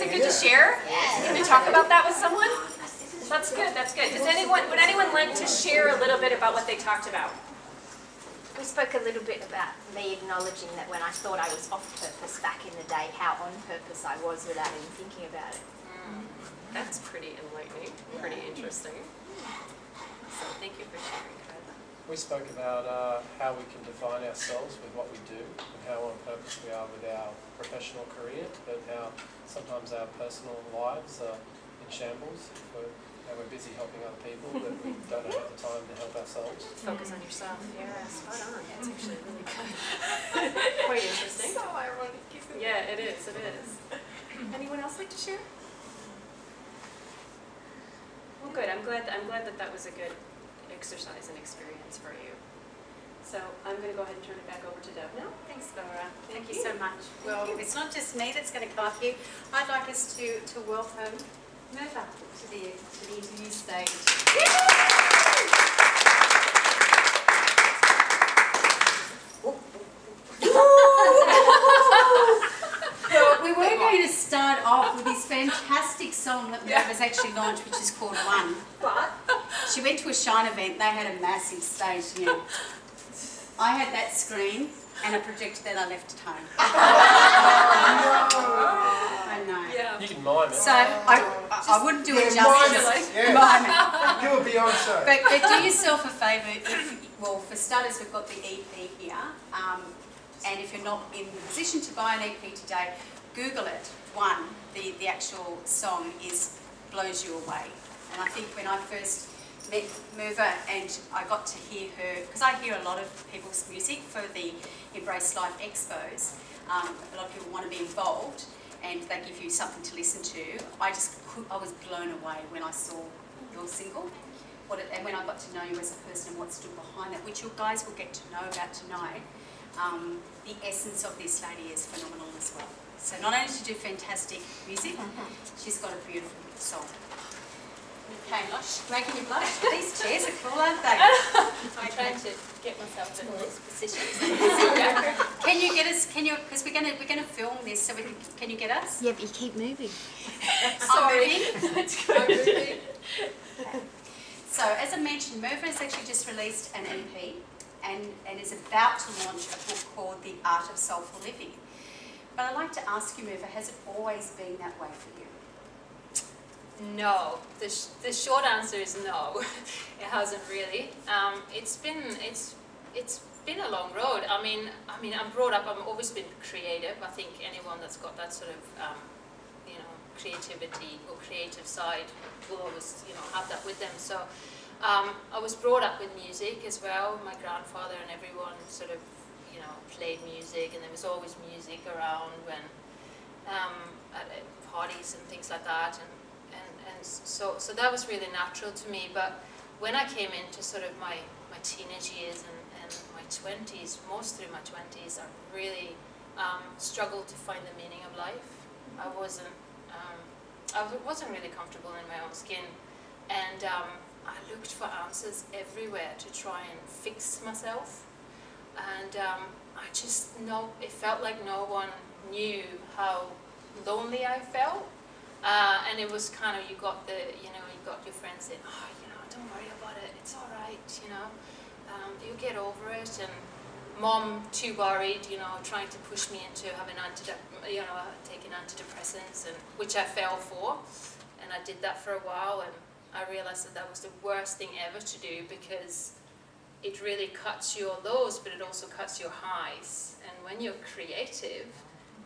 Is it good to share? Can we talk about that with someone? That's good, that's good. Would anyone like to share a little bit about what they talked about? We spoke a little bit about me acknowledging that when I thought I was off purpose back in the day, how on purpose I was without even thinking about it. That's pretty enlightening, pretty interesting. So thank you for sharing, Kyla. We spoke about how we can define ourselves with what we do and how on purpose we are with our professional career, but how sometimes our personal lives are in shambles. And we're busy helping other people, but we don't have the time to help ourselves. Focus on yourself. Yeah, spot on. That's actually really good. Quite interesting. So ironic, isn't it? Yeah, it is. It is. Anyone else like to share? Well, good. I'm glad that was a good exercise and experience for you. So I'm going to go ahead and turn it back over to Deb now. Thanks, Laura. Thank Thank you you. so much. Well, it's not just me that's going to come up here. I'd like us to welcome MIRVA to the interview stage. Well, we were going to start off with this fantastic song that MIRVA's actually launched, which is called One. But she went to a Shine event. They had a massive stage. You know. I had that screen and a projector that I left at home. I know. Yeah. You can mime it. So I wouldn't do it justice. Yeah. Mime it. You were Beyonce. But do yourself a favour. Well, for starters, we've got the EP here. And if you're not in the position to buy an EP today, Google it. One, the actual song blows you away. And I think when I first met MIRVA and I got to hear her, because I hear a lot of people's music for the Embrace Life Expos. A lot of people want to be involved and they give you something to listen to. I was blown away when I saw your single. And when I got to know you as a person and what stood behind that, which you guys will get to know about tonight, the essence of this lady is phenomenal as well. So not only does she do fantastic music, she's got a beautiful song. Okay, Lush, making you blush. These chairs are cool, aren't they? I'm trying to get myself in this position. Can you get us? Because we're gonna film this, so can you get us? Yeah, but you keep moving. Sorry. I'm moving. So as I mentioned, MIRVA has actually just released an EP and is about to launch a book called The Art of Soulful Living. But I'd like to ask you, MIRVA, has it always been that way for you? No, the short answer is no. It hasn't really. It's been a long road. I mean, I'm brought up. I've always been creative. I think anyone that's got that sort of, creativity or creative side will always, have that with them. So, I was brought up with music as well. My grandfather and everyone sort of, played music, and there was always music around when at parties and things like that. And so that was really natural to me. But when I came into sort of my teenage years and my 20s, most through my 20s, I really struggled to find the meaning of life. I wasn't really comfortable in my own skin, and I looked for answers everywhere to try and fix myself. And it felt like no one knew how lonely I felt. And it was kind of, you got your friends saying, don't worry about it, it's all right, you get over it. And Mom, too worried, trying to push me into having taking antidepressants, and which I fell for. And I did that for a while, and I realized that was the worst thing ever to do, because it really cuts your lows, but it also cuts your highs. And when you're creative,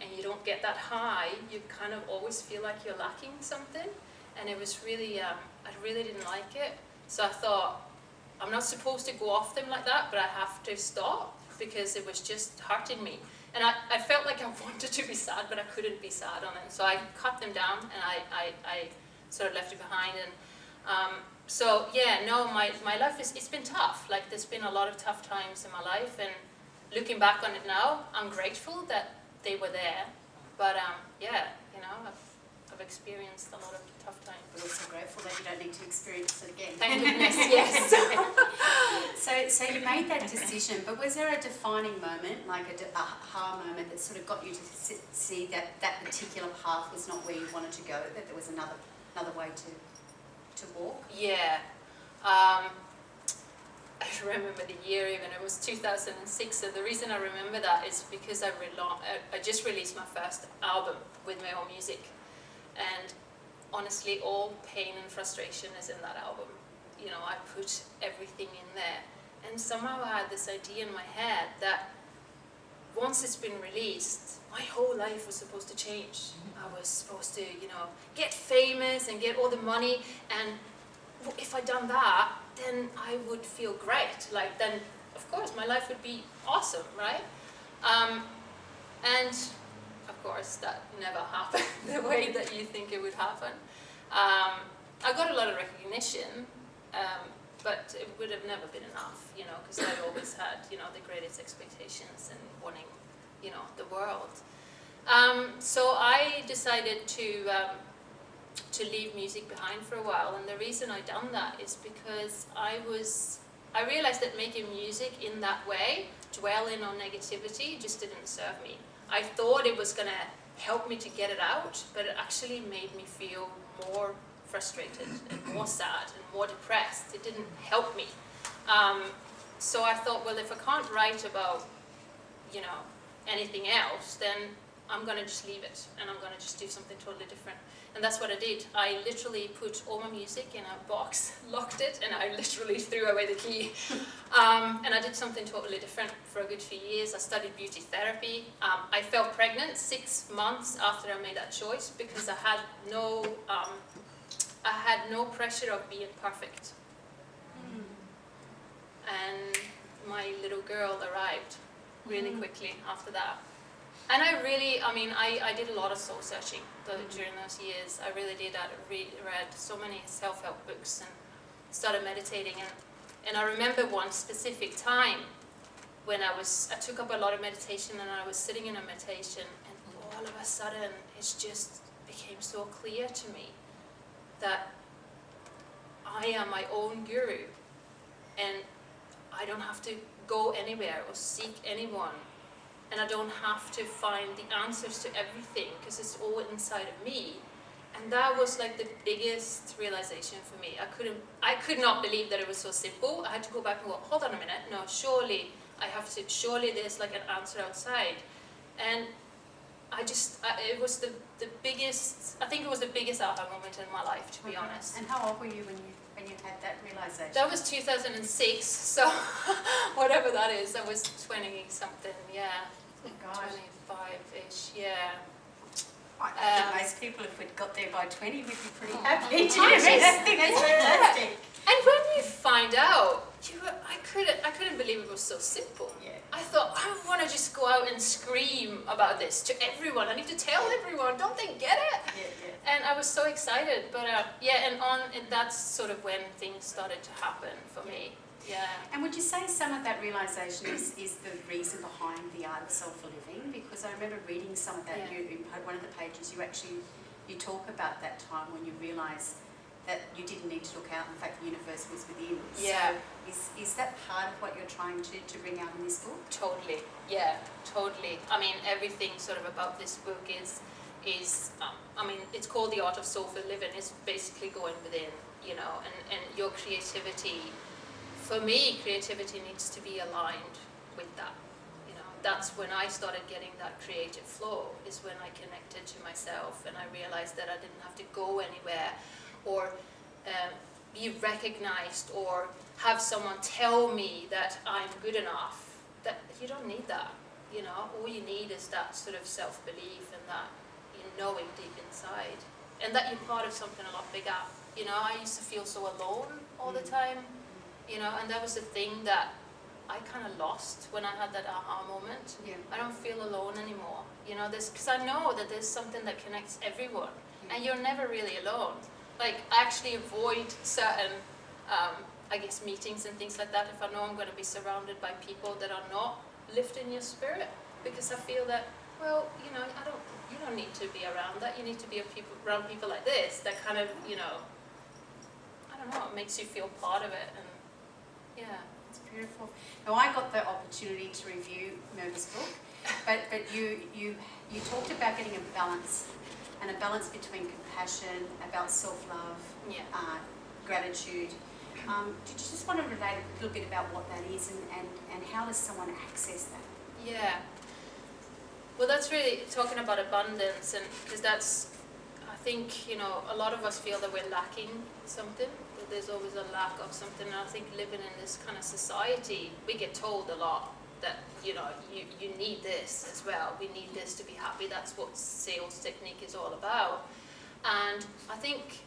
and you don't get that high, you kind of always feel like you're lacking something. And it was really, I really didn't like it. So I thought, I'm not supposed to go off them like that, but I have to stop, because it was just hurting me. And I felt like I wanted to be sad, but I couldn't be sad on it. So I cut them down, and I sort of left it behind. And my life it's been tough. Like, there's been a lot of tough times in my life, and looking back on it now, I'm grateful that they were there. But I've experienced a lot of tough times. We're also grateful that you don't need to experience it again. Thank goodness, yes. So you made that decision, but was there a defining moment, like a aha moment that sort of got you to see that that particular path was not where you wanted to go, that there was another way to walk? Yeah. I remember the year even, it was 2006, and the reason I remember that is because I just released my first album with my own music, and honestly all pain and frustration is in that album. You know, I put everything in there, and somehow I had this idea in my head that once it's been released, my whole life was supposed to change. I was supposed to, you know, get famous and get all the money, and if I'd done that, then I would feel great. Like, then, of course, my life would be awesome, right? And, of course, that never happened the way that you think it would happen. I got a lot of recognition, but it would have never been enough, you know, because I always had, you know, the greatest expectations and wanting, you know, the world. So I decided to leave music behind for a while, and the reason I done that is because I realized that making music in that way, dwelling on negativity, just didn't serve me. I thought it was gonna help me to get it out, but it actually made me feel more frustrated and more sad and more depressed. It didn't help me. So I thought, well, if I can't write about, you know, anything else, then I'm gonna just leave it, and I'm gonna just do something totally different. And that's what I did. I literally put all my music in a box, locked it, and I literally threw away the key. And I did something totally different for a good few years. I studied beauty therapy. I fell pregnant 6 months after I made that choice because I had no pressure of being perfect. And my little girl arrived really quickly after that. And I did a lot of soul searching during those years. I really did. I read so many self-help books and started meditating. And I remember one specific time when I took up a lot of meditation, and I was sitting in a meditation, and all of a sudden it just became so clear to me that I am my own guru, and I don't have to go anywhere or seek anyone. And I don't have to find the answers to everything because it's all inside of me. And that was like the biggest realization for me. I could not believe that it was so simple. I had to go back and go, hold on a minute, no, surely there's like an answer outside. And it was the biggest, I think it was the biggest aha moment in my life, to be honest. And how old were you when you had that realization? That was 2006, so whatever that is, I was 20 something, yeah. Oh gosh. 25-ish, yeah. I think most people, if we'd got there by 20, we'd be pretty happy. I think that's fantastic. And when you find out, I couldn't believe it was so simple. Yeah. I thought, I want to just go out and scream about this to everyone. I need to tell everyone, don't they get it? Yeah. And I was so excited, but that's sort of when things started to happen for me. Yeah. And would you say some of that realisation is the reason behind the Art of Soulful Living? Because I remember reading some of that. Yeah. In one of the pages, you talk about that time when you realised that you didn't need to look out. In fact, the universe was within. Yeah. So is that part of what you're trying to bring out in this book? Totally. Yeah. Totally. I mean, everything sort of about this book is it's called The Art of Soulful Living. It's basically going within, you know, and your creativity. For me, creativity needs to be aligned with that. You know, that's when I started getting that creative flow, is when I connected to myself and I realized that I didn't have to go anywhere or be recognized or have someone tell me that I'm good enough. That you don't need that. You know, all you need is that sort of self-belief and that knowing deep inside, and that you're part of something a lot bigger. You know, I used to feel so alone all the time. You know, and that was the thing that I kind of lost when I had that aha moment. Yeah. I don't feel alone anymore. You know, because I know that there's something that connects everyone, and you're never really alone. Like, I actually avoid certain, meetings and things like that if I know I'm going to be surrounded by people that are not lifting your spirit, because I feel that Well, you don't need to be around that. You need to be around people like this that kind of, I don't know, it makes you feel part of it, and yeah. It's beautiful. Now, I got the opportunity to review MIRVA's book, but you talked about getting a balance, and a balance between compassion, about self-love, Yeah. Gratitude. Did you just want to relate a little bit about what that is, and how does someone access that? Yeah. Well, that's really talking about abundance, and because that's, I think, a lot of us feel that we're lacking something, that there's always a lack of something, and I think living in this kind of society, we get told a lot that, you need this as well, we need this to be happy, that's what sales technique is all about. And I think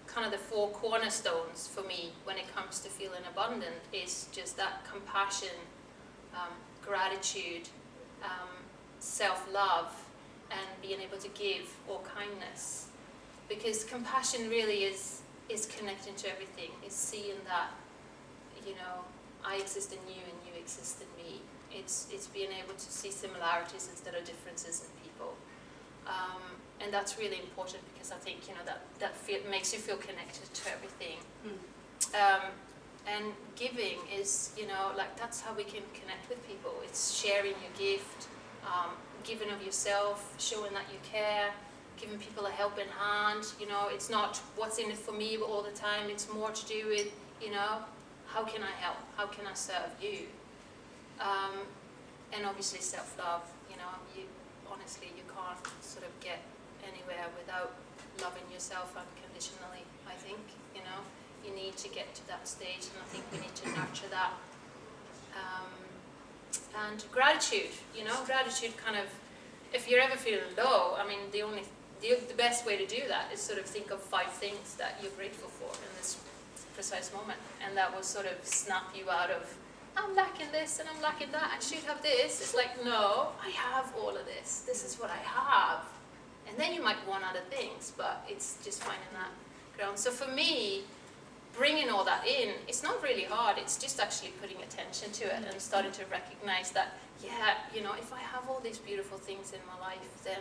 kind of the 4 cornerstones for me when it comes to feeling abundant is just that compassion, gratitude, self-love, and being able to give, or kindness. Because compassion really is connecting to everything, is seeing that, I exist in you and you exist in me. It's being able to see similarities instead of differences in people. And that's really important, because I think, that makes you feel connected to everything. And giving is, that's how we can connect with people. It's sharing your gift, giving of yourself, showing that you care, giving people a helping hand. It's not what's in it for me all the time. It's more to do with, how can I help? How can I serve you? And obviously self-love. Honestly, you can't sort of get anywhere without loving yourself unconditionally, I think. You need to get to that stage, and I think we need to nurture that. And gratitude, gratitude kind of, if you're ever feeling low, I mean, the best way to do that is sort of think of 5 things that you're grateful for in this precise moment, and that will sort of snap you out of, I'm lacking this and I'm lacking that, I should have this. It's like, no, I have all of this. This is what I have. And then you might want other things, but it's just finding that ground. So for me, bringing all that in, it's not really hard. It's just actually putting attention to it and starting to recognize that, if I have all these beautiful things in my life, then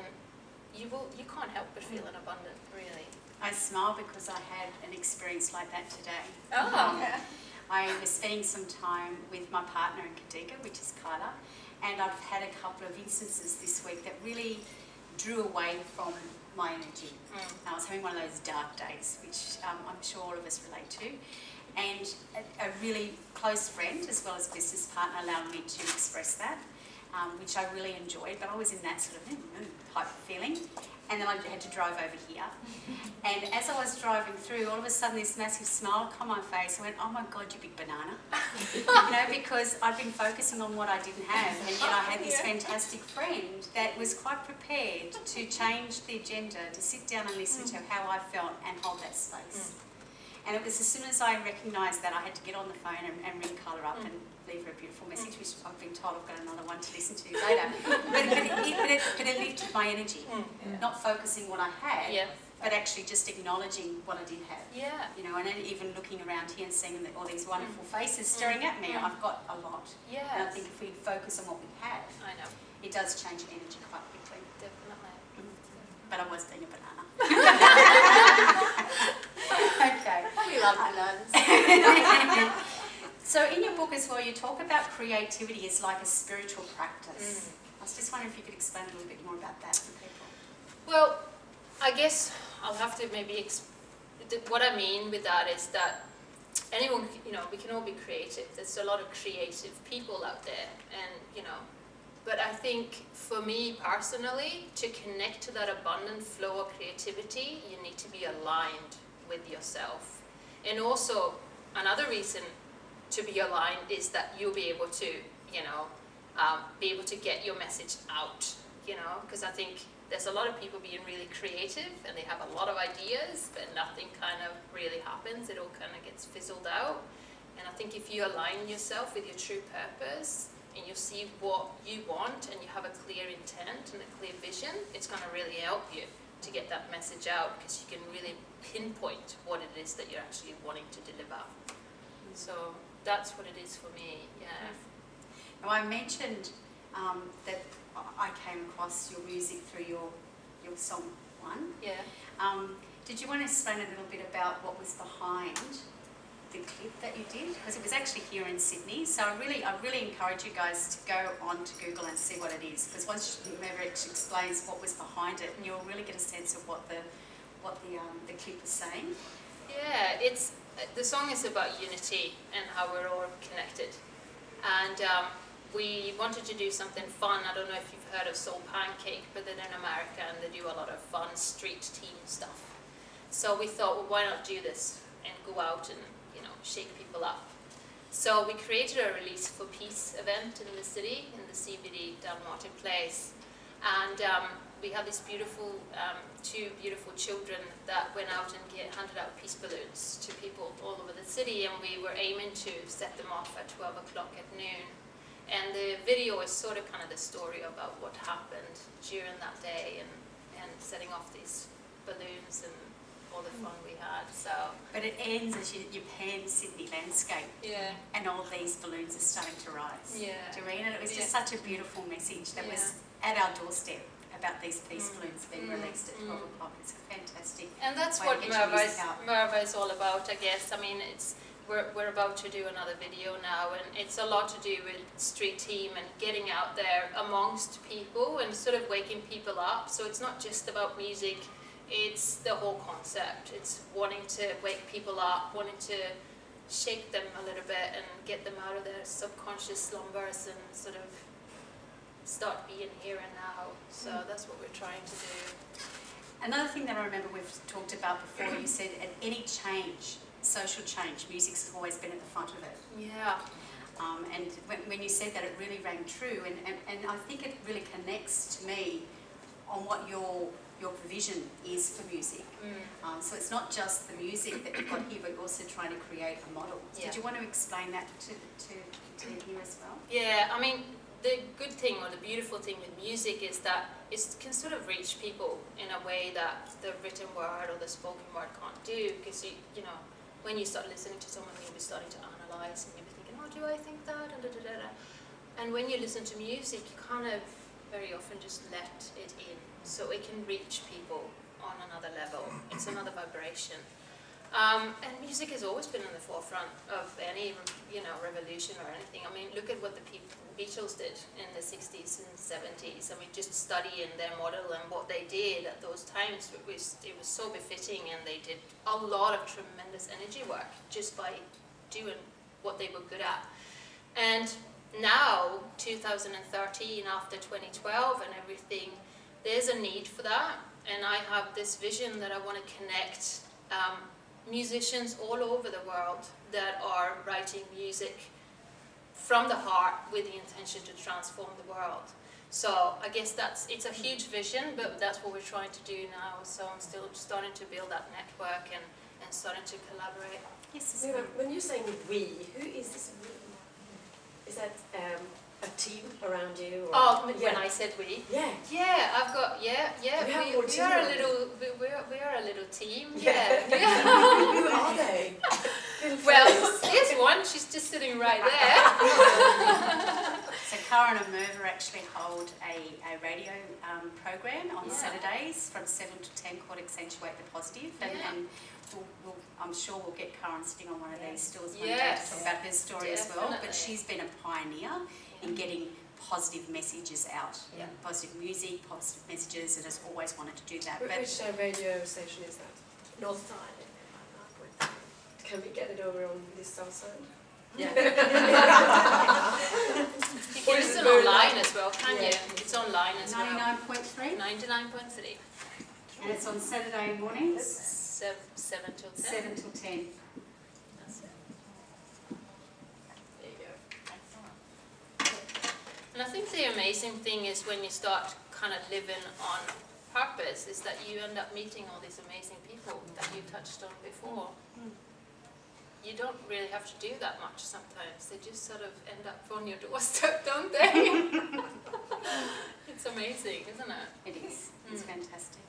you can't help but feel abundant, really. I smile because I had an experience like that today. Oh. I was spending some time with my partner in Kadiga, which is Kyla, and I've had a couple of instances this week that really drew away from my energy. I was having one of those dark days, which I'm sure all of us relate to, and a really close friend as well as business partner allowed me to express that, which I really enjoyed, but I was in that sort of type of feeling. And then I had to drive over here. And as I was driving through, all of a sudden this massive smile come on my face. I went, oh my God, you big banana. Because I'd been focusing on what I didn't have. And yet I had this fantastic friend that was quite prepared to change the agenda, to sit down and listen to how I felt and hold that space. And it was as soon as I recognised that, I had to get on the phone and ring Carla up and leave her a beautiful message, which I've been told I've got another one to listen to later. but it lifted my energy, not focusing what I had, but actually just acknowledging what I did have. Yeah. And then even looking around here and seeing all these wonderful faces staring at me, I've got a lot. Yes. And I think if we focus on what we have, I know. it does change energy quite quickly. Definitely. But I was being a banana. Okay. We love bananas. So in your book as well, you talk about creativity as like a spiritual practice. I was just wondering if you could explain a little bit more about that for people. Well, I guess I'll have to maybe what I mean with that is that anyone, we can all be creative. There's a lot of creative people out there, and but I think for me personally, to connect to that abundant flow of creativity, you need to be aligned with yourself. And also another reason to be aligned is that you'll be able to, be able to get your message out, because I think there's a lot of people being really creative and they have a lot of ideas, but nothing kind of really happens. It all kind of gets fizzled out. And I think if you align yourself with your true purpose and you see what you want and you have a clear intent and a clear vision, it's going to really help you to get that message out, because you can really pinpoint what it is that you're actually wanting to deliver. So that's what it is for me, yeah. Now I mentioned that I came across your music through your song one. Yeah. Did you want to explain a little bit about what was behind the clip that you did? Because it was actually here in Sydney, so I really encourage you guys to go on to Google and see what it is. Because once MIRVA explains what was behind it, you'll really get a sense of what the clip is saying. Yeah, the song is about unity and how we're all connected, and we wanted to do something fun. I don't know if you've heard of Soul Pancake, but they're in America and they do a lot of fun street team stuff. So we thought, well, why not do this and go out and shake people up? So we created a Release for Peace event in the city, in the CBD down Martin Place, and we had these beautiful, two beautiful children that went out and handed out peace balloons to people all over the city, and we were aiming to set them off at 12 o'clock at noon. And the video is sort of kind of the story about what happened during that day and setting off these balloons and all the fun we had. So, but it ends as you pan Sydney landscape, yeah, and all these balloons are starting to rise. Yeah. Do you mean? And it was just such a beautiful message that was at our doorstep about these peace balloons being released at 12 o'clock. It's fantastic. And that's way what to get your music out. MIRVA is all about, I guess. I mean, we're about to do another video now, and it's a lot to do with street team and getting out there amongst people and sort of waking people up. So it's not just about music, it's the whole concept. It's wanting to wake people up, wanting to shake them a little bit and get them out of their subconscious slumbers and sort of start being here and now. So that's what we're trying to do. Another thing that I remember we've talked about before, you said at any change, social change, music's always been at the front of it. Yeah. And when you said that, it really rang true, and I think it really connects to me on what your provision is for music. So it's not just the music that you've got here, but you're also trying to create a model. Yeah. Did you want to explain that to here as well? Yeah, I mean, the good thing or the beautiful thing with music is that it can sort of reach people in a way that the written word or the spoken word can't do, because you know, when you start listening to someone, you'll be starting to analyse and you'll be thinking, oh, do I think that? And when you listen to music, you kind of very often just let it in, so it can reach people on another level. It's another vibration. And music has always been in the forefront of any, revolution or anything. I mean, look at what the Beatles did in the 60s and 70s. I mean, just studying their model and what they did at those times, it was so befitting, and they did a lot of tremendous energy work just by doing what they were good at. And now, 2013, after 2012 and everything, there's a need for that, and I have this vision that I want to connect musicians all over the world that are writing music from the heart with the intention to transform the world. So I guess it's a huge vision, but that's what we're trying to do now. So I'm still starting to build that network and starting to collaborate. Yes. When you're saying we, who is this we? Is that a team around you? Or? Oh, when I said we? Yeah. Yeah, I've got, we are a little team, yeah. Who are they? Well, here's one, she's just sitting right there. So Karen and MIRVA actually hold a radio program on Saturdays from 7 to 10 called Accentuate the Positive, and I'm sure we'll get Karen sitting on one of these stools one day to talk about her story as well. But she's been a pioneer in getting positive messages out, positive music, positive messages, and has always wanted to do that. Which radio station is that? Northside. Can we get it over on this south side? Yeah. You can listen online as well, can you? It's online as well. 99.3? 99.3. And it's on Saturday mornings? 7 till 10. 7 till 10. That's it. There you go. And I think the amazing thing is when you start kind of living on purpose is that you end up meeting all these amazing people that you touched on before. You don't really have to do that much sometimes. They just sort of end up on your doorstep, don't they? It's amazing, isn't it? It is. It's fantastic.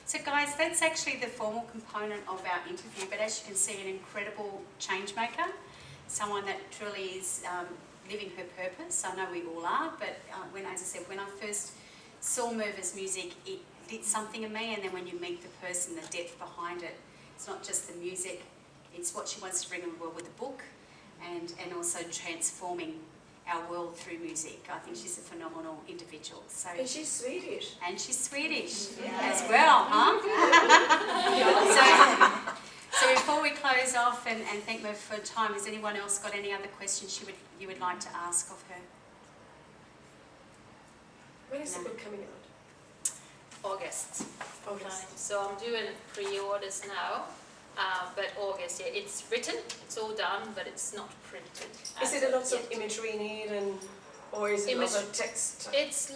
So guys, that's actually the formal component of our interview, but as you can see, an incredible change maker, someone that truly is living her purpose. I know we all are, but when, as I said, when I first saw MIRVA's music, it did something in me, and then when you meet the person, the depth behind it, it's not just the music, it's what she wants to bring in the world with the book, and also transforming our world through music. I think she's a phenomenal individual. So, And she's Swedish. and she's Swedish Yeah. as well, huh? So before we close off and thank MIRVA for her time, has anyone else got any other questions you would like to ask of her? When is the No. book coming out? August. August. So I'm doing pre-orders now, but August, yeah, it's written, it's all done, but it's not printed. Is as it a lot of yet. imagery in it, or is it a lot of text? It's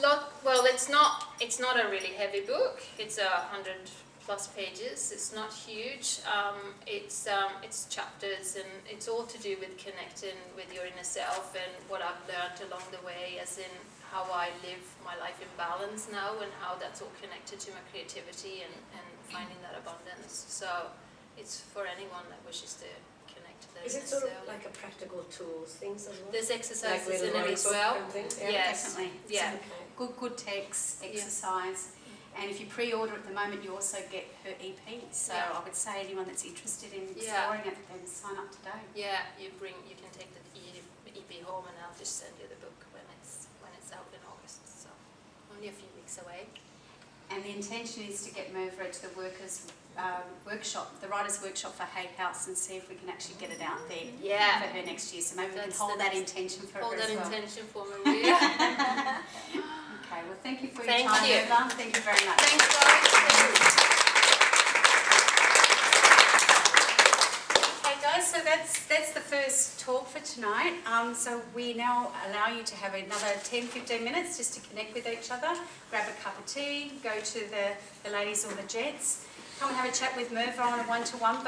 it's not a really heavy book. It's 100+ pages. It's not huge. It's chapters, and it's all to do with connecting with your inner self and what I've learned along the way, as in how I live my life in balance now, and how that's all connected to my creativity and finding that abundance. So it's for anyone that wishes to connect to their Is inner it sort of self. like a practical tools, things as well? There's Like exercises little in it as workbook well. and things? Yes. Definitely. Yeah. Okay. Good text, exercise. And if you pre-order at the moment, you also get her EP. So Yeah. I would say anyone that's interested in Yeah. exploring it, then sign up today. Yeah, you can take the EP home, and I'll just send you the book when it's out in August. So only a few weeks away. And the intention is to get MIRVA to the workers' workshop, the writers' workshop for Hay House, and see if we can actually get it out there Yeah. for her next year. So maybe we can That's hold the that next- intention for Hold her that as well. intention for Maria. Okay, well thank you for your Thank time, you. MIRVA. Thank you very much. Thanks, guys. Okay guys, so that's the first talk for tonight. So we now allow you to have another 10-15 minutes just to connect with each other, grab a cup of tea, go to the ladies or the gents, come and have a chat with MIRVA on a one-to-one